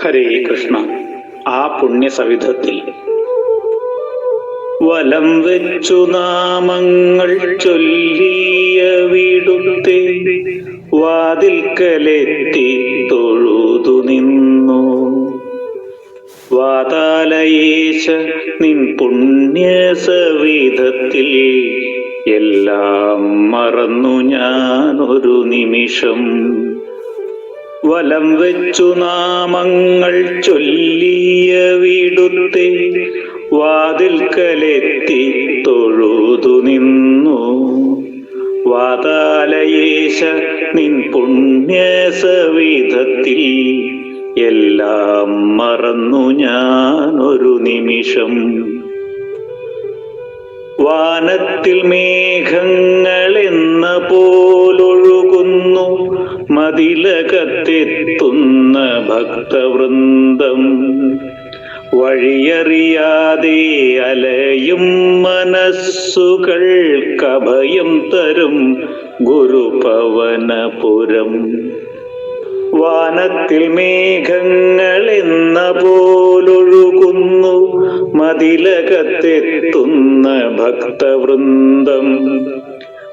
ഹരേ കൃഷ്ണ. ആ പുണ്യസവിധത്തിൽ വലം വെച്ചു നാമങ്ങൾ ചൊല്ലിയ വീടുത്തെ വാതിൽക്കലെത്തി തൊഴുതു നിന്നു. വാതാലയേശ നിൻ പുണ്യസവിധത്തിൽ എല്ലാം മറന്നു ഞാൻ ഒരു നിമിഷം. വലം വെച്ചു നാമങ്ങൾ ചൊല്ലിയ വീടുത്തെ വാതിൽക്കലെത്തി തൊഴുതു നിന്നു. വാതാലയേശ നിൻ പുണ്യസവിധത്തിൽ എല്ലാം മറന്നു ഞാൻ ഒരു നിമിഷം. വാനത്തിൽ മേഘങ്ങളെന്ന പോലൊഴുകുന്നു മതിലകത്തെത്തുന്ന ഭക്തവൃന്ദം. വഴിയറിയാതെ അലയും മനസ്സുകൾക്കഭയം തരും ഗുരുപവനപുരം. വാനത്തിൽ മേഘങ്ങളെന്ന പോലൊഴുകുന്നു മതിലകത്തെത്തുന്ന ഭക്തവൃന്ദം.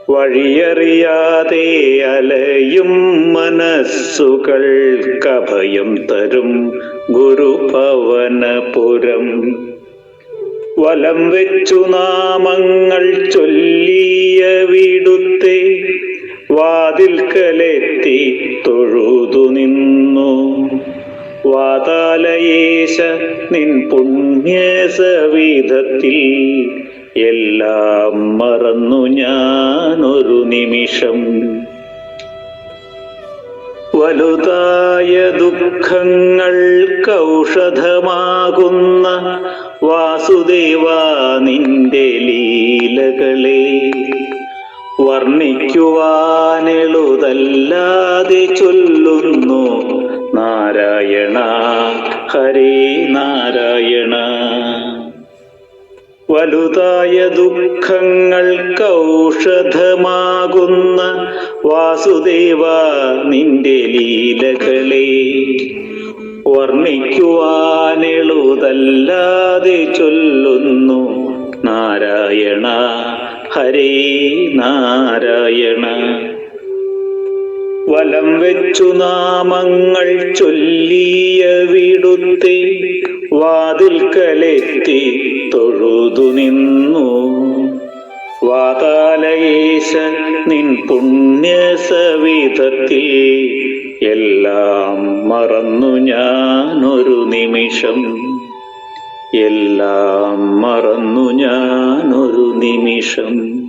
വഴിയറിയാതെ അലയും മനസ്സുകൾക്കഭയം തരും ഗുരുപവനപുരം. വലം വെച്ചു നാമങ്ങൾ ചൊല്ലിയ വീടുത്തെ വാതിൽക്കലെത്തി തൊഴുതു നിന്നു. വാതാലയേശ നിൻ പുണ്യസവിധത്തിൽ എല്ലാം മറന്നു ഞാൻ ഒരു നിമിഷം. വലുതായ ദുഃഖങ്ങൾക്കൗഷധമാകുന്ന വാസുദേവ നിന്റെ ലീലകളെ വർണ്ണിക്കുവാനെളുതല്ലാതെ ചൊല്ലുന്നു നാരായണ ഹരേ നാരായണ. വലുതായ ദുഃഖങ്ങൾക്കൗഷധമാകുന്ന വാസുദേവ നിന്റെ ലീലകളെ വർണ്ണിക്കുവാനെളുതല്ലാതെ ചൊല്ലുന്നു നാരായണ ഹരേ നാരായണ. വലം വെച്ചു നാമങ്ങൾ ചൊല്ലിയ വീടുത്തെ വാതിൽക്കലെത്തി തൊഴുതു നിന്നു. വാതാലയേശ നിൻ പുണ്യസവിധത്തിൽ എല്ലാം മറന്നു ഞാൻ ഒരു നിമിഷം. എല്ലാം മറന്നു ഞാൻ ഒരു നിമിഷം.